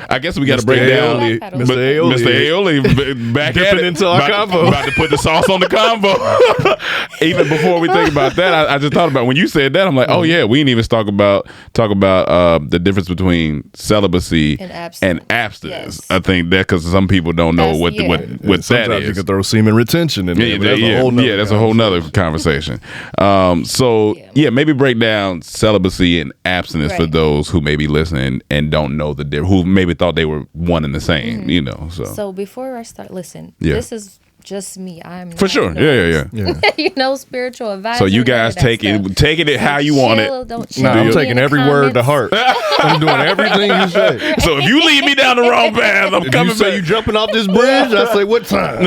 I guess we got to break down Mr. Aioli back dipping into our combo. About to put the sauce on the combo. Even before we think about that, I just thought about when you said that. I'm like, oh yeah, we didn't even talk about the difference between celibacy and abstinence. Yes. I think that because some people don't know what that Sometimes is. you can throw semen retention in there. That's a whole nother conversation. Maybe break down celibacy and abstinence for those who may be listening and don't know the difference, who maybe thought they were one and the same, So before I start, listen, this is just me. I'm for sure. Spiritual advice. So you guys taking it how you want it. I'm taking every word to heart. I'm doing everything you say. So if you lead me down the wrong path, I'm coming. You say you jumping off this bridge, I say what time?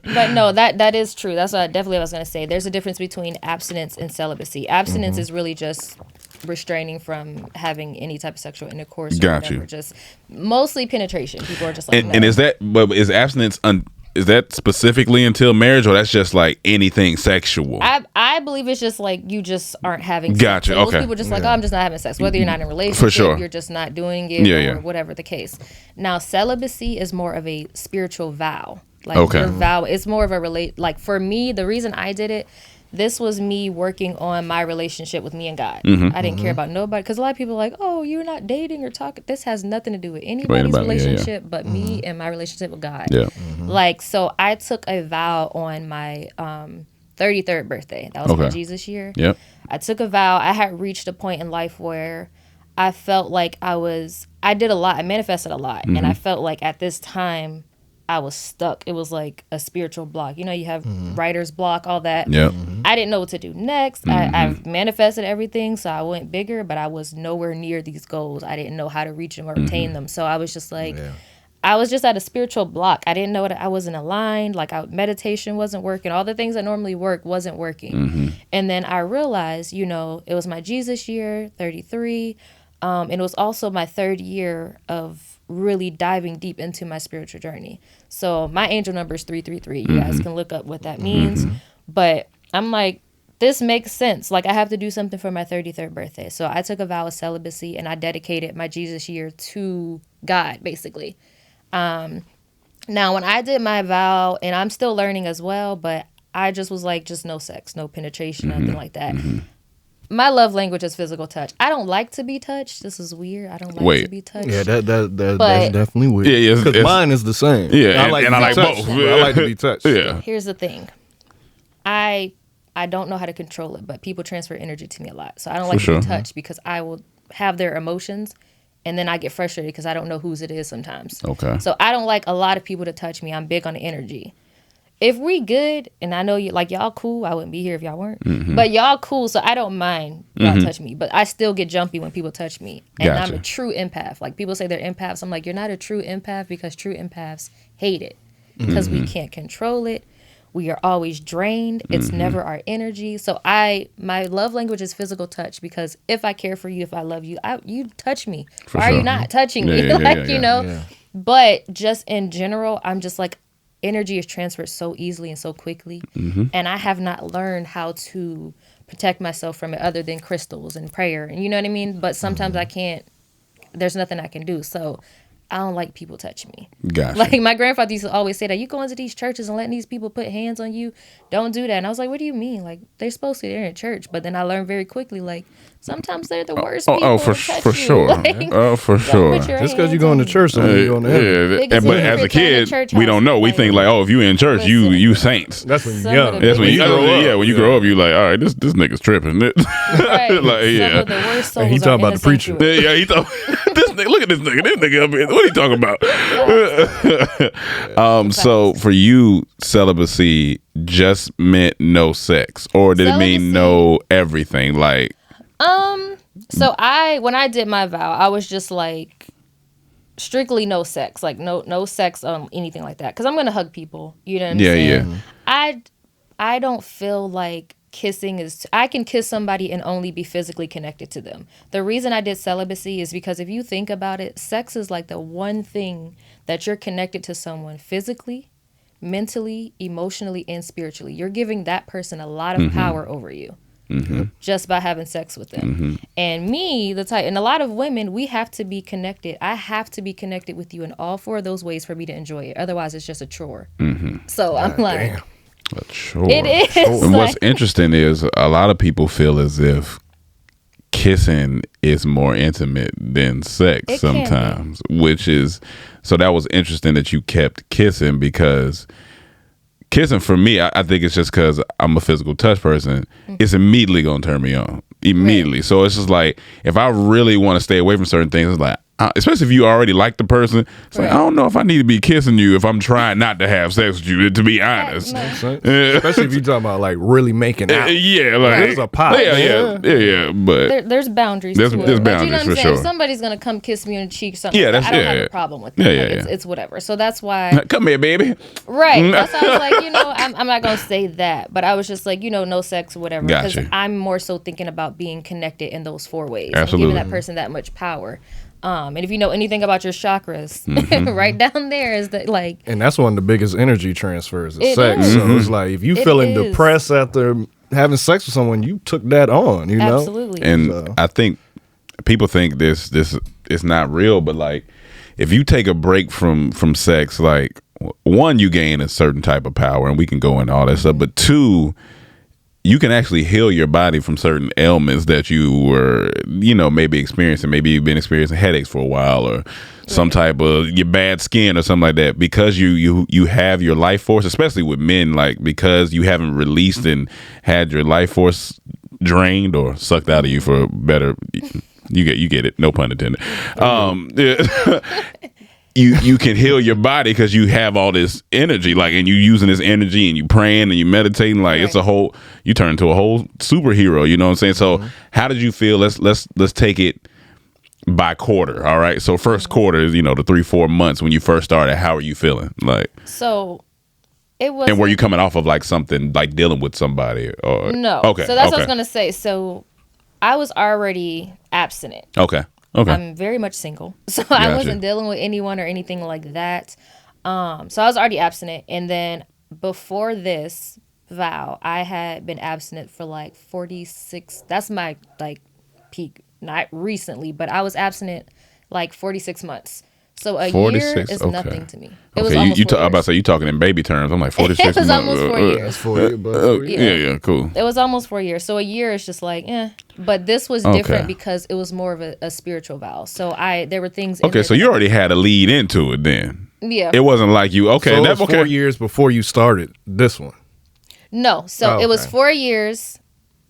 But no, that is true. That's what I was going to say. There's a difference between abstinence and celibacy. Abstinence is really just restraining from having any type of sexual intercourse. Got you. Just mostly penetration. People are just like, and is abstinence is that specifically until marriage, or that's just like anything sexual? I believe it's just like you just aren't having sex. Gotcha. So Okay. Most people just like, I'm just not having sex. Whether you're not in a relationship, for sure. you're just not doing it, or whatever the case. Now, celibacy is more of a spiritual vow. Like your vow, it's more of a like for me, the reason I did it, this was me working on my relationship with me and God. I didn't care about nobody, because a lot of people are like, oh, you're not dating or talking. This has nothing to do with anybody's relationship but me and my relationship with God. Yeah. Like, so I took a vow on my 33rd birthday. That was my Jesus year. Yep. I took a vow. I had reached a point in life where I felt like I did a lot. I manifested a lot. And I felt like at this time, I was stuck. It was like a spiritual block. You have writer's block, all that. Yeah. I didn't know what to do next. I've manifested everything, so I went bigger, but I was nowhere near these goals. I didn't know how to reach them or attain them. So I was just like, I was just at a spiritual block. I didn't know I wasn't aligned. Like meditation wasn't working. All the things that normally work wasn't working. And then I realized, it was my Jesus year, 33. And it was also my third year of really diving deep into my spiritual journey. So my angel number is 333. You guys can look up what that means. But I'm like, this makes sense. Like, I have to do something for my 33rd birthday. So I took a vow of celibacy and I dedicated my Jesus year to God, basically. Now, when I did my vow, and I'm still learning as well, but I just was like, just no sex, no penetration, nothing like that. My love language is physical touch. I don't like to be touched. This is weird. I don't like to be touched. Yeah, that's definitely weird. Yeah, because mine is the same. Yeah, I like both. I like to be touched. Yeah. Here's the thing. I don't know how to control it, but people transfer energy to me a lot. So I don't like to be touched because I will have their emotions, and then I get frustrated because I don't know whose it is sometimes. Okay. So I don't like a lot of people to touch me. I'm big on the energy. If we good, and I know y'all cool, I wouldn't be here if y'all weren't. But y'all cool, so I don't mind y'all touch me. But I still get jumpy when people touch me. And I'm a true empath. Like, people say they're empaths. I'm like, you're not a true empath, because true empaths hate it. Because we can't control it. We are always drained. It's never our energy. So my love language is physical touch, because if I care for you, if I love you, you touch me. Why are you not touching me? But just in general, I'm just like, energy is transferred so easily and so quickly. And I have not learned how to protect myself from it other than crystals and prayer. And you know what I mean? But sometimes I can't, there's nothing I can do. So I don't like people touch me. Gotcha. Like, my grandfather used to always say that, you go into these churches and letting these people put hands on you, don't do that. And I was like, what do you mean? Like, they're supposed to, they're in church. But then I learned very quickly, like, sometimes they're the worst people for sure. For sure. Just because you're going to church, so you're going to heaven. Yeah. But as a kid, we don't know. We think like, if you in church, you saints. That's when you're young. That's when you grow up. Yeah, when you grow up, you're like, all right, this nigga's tripping. Right. Like, yeah. Some of the worst souls he talking about the preacher. Yeah, he talking. Look at this nigga. This nigga up here. What are you talking about? So for you, celibacy just meant no sex, or did it mean no everything? Like, so when I did my vow, I was just like, strictly no sex, like no sex, anything like that, because I'm gonna hug people. You know what I'm saying? Yeah. I don't feel like kissing is. I can kiss somebody and only be physically connected to them. The reason I did celibacy is because if you think about it, sex is like the one thing that you're connected to someone physically, mentally, emotionally, and spiritually. You're giving that person a lot of power over you. just by having sex with them. And me, the type, and a lot of women, we have to be connected. I have to be connected with you in all 4 of those ways for me to enjoy it. Otherwise, it's just a chore. So I'm like, damn. A chore. it is. And what's Like, interesting is a lot of people feel as if kissing is more intimate than sex It can be. sometimes, which is, so that was interesting that you kept kissing, because kissing for me, I think it's just because I'm a physical touch person, it's immediately going to turn me on. Immediately. Right. So it's just like, if I really want to stay away from certain things, it's like, especially if you already like the person, it's like, I don't know if I need to be kissing you if I'm trying not to have sex with you, to be honest. Makes sense. Especially if you talking about like really making out. Yeah, like There's a pot. Yeah. But there's boundaries There's to it. boundaries But you know what I'm for saying? sure. If somebody's going to come kiss me on the cheek or something, Yeah, I that's- don't yeah, have yeah. a problem with that. Yeah, Like, yeah. It's whatever. So that's why, come here, baby. right. That's why I was like, I'm not going to say that. But I was just like, no sex or whatever. Because Gotcha. I'm more so thinking about being connected in those 4 ways. Absolutely. And giving that person that much power. And if you know anything about your chakras, right down there is that, like, And that's one of the biggest energy transfers is It sex. is. So it's like if you It feeling is. depressed after having sex with someone, you took that on, you know? absolutely. And So- I think people think this is not real, but like, if you take a break from sex, like, one, you gain a certain type of power, and we can go into all that stuff, but 2, you can actually heal your body from certain ailments that you were, maybe experiencing. Maybe you've been experiencing headaches for a while, or some type of your bad skin or something like that, because you have your life force, especially with men, like, because you haven't released and had your life force drained or sucked out of you for better. You get it. No pun intended. You can heal your body because you have all this energy, like, and you using this energy and you praying and you meditating, like, it's you turn into a whole superhero, you know what I'm saying? So how did you feel? Let's take it by quarter. All right. So first quarter is, the 3-4 months when you first started, how are you feeling? Like, So it was. and were you coming off of like something, like dealing with somebody, or No. Okay. So that's what I was okay. going to say. So I was already abstinent. Okay. I'm very much single. So I Gotcha. wasn't dealing with anyone or anything like that. So I was already abstinent. And then before this vow, I had been abstinent for like 46. That's my like peak. Not recently, but I was abstinent like 46 months. So a 46? year is Okay. nothing to me. It was Okay, almost you 4 I'm about to years. say, you talking in baby terms. I'm like 46. It was almost 4 years. Yeah, cool. It was almost 4 years. So a year is just like, But this was Okay. different because it was more of a spiritual vow. So there were things in Okay, there so that you already had a lead into it then. Yeah. It wasn't like you, okay, So it that's was okay. 4 years before you started this one. No. So Oh, it was okay. 4 years.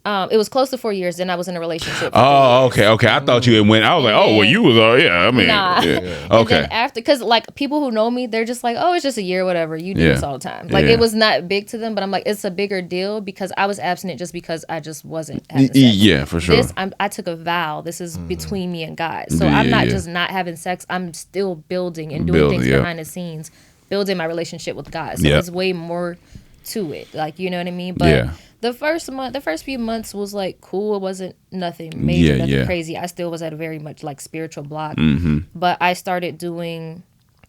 It was close to 4 years. Then I was in a relationship. For Oh, 3 years. okay. I thought you had went. I was like, oh, well, you was, I mean, Nah. yeah. And Okay. then after, because like people who know me, they're just like, oh, it's just a year, whatever. You do Yeah. this all the time. Like Yeah. it was not big to them, but I'm like, it's a bigger deal because I was abstinent just because I just wasn't having sex. Yeah, for sure. I took a vow. This is between me and God. So I'm not just not having sex. I'm still building and doing things yeah. behind the scenes, building my relationship with God. So Yeah. it's way more to it. Like, you know what I mean? But Yeah. the first few months was like cool. It wasn't nothing major, nothing crazy. I still was at a very much like spiritual block. But I started doing,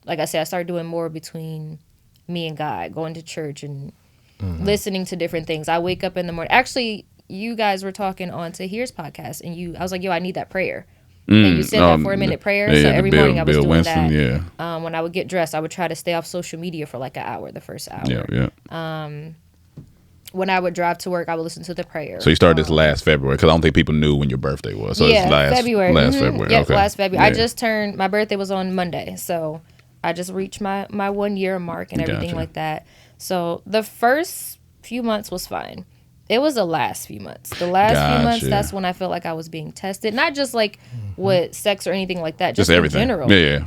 like I said, I started doing more between me and God, going to church and listening to different things. I wake up in the morning. Actually, you guys were talking on Tahir's podcast, and I was like, yo, I need that prayer. And you said that 4-minute prayer. yeah, So the every Bill- morning I was Bill doing Winston, that. yeah. When I would get dressed, I would try to stay off social media for like an hour, the first hour. Yeah. When I would drive to work, I would listen to the prayer. So you started this last February, because I don't think people knew when your birthday was. So yeah, it's last February. Last Mhm. February. Yep, Okay. last February. I Yeah. just turned, my birthday was on Monday. So I just reached my 1 year mark and everything Gotcha. like that. So the first few months was fine. It was the last few months. The last few months, Gotcha. that's when I felt like I was being tested. Not just like with sex or anything like that, Just just in everything. general. Yeah, yeah.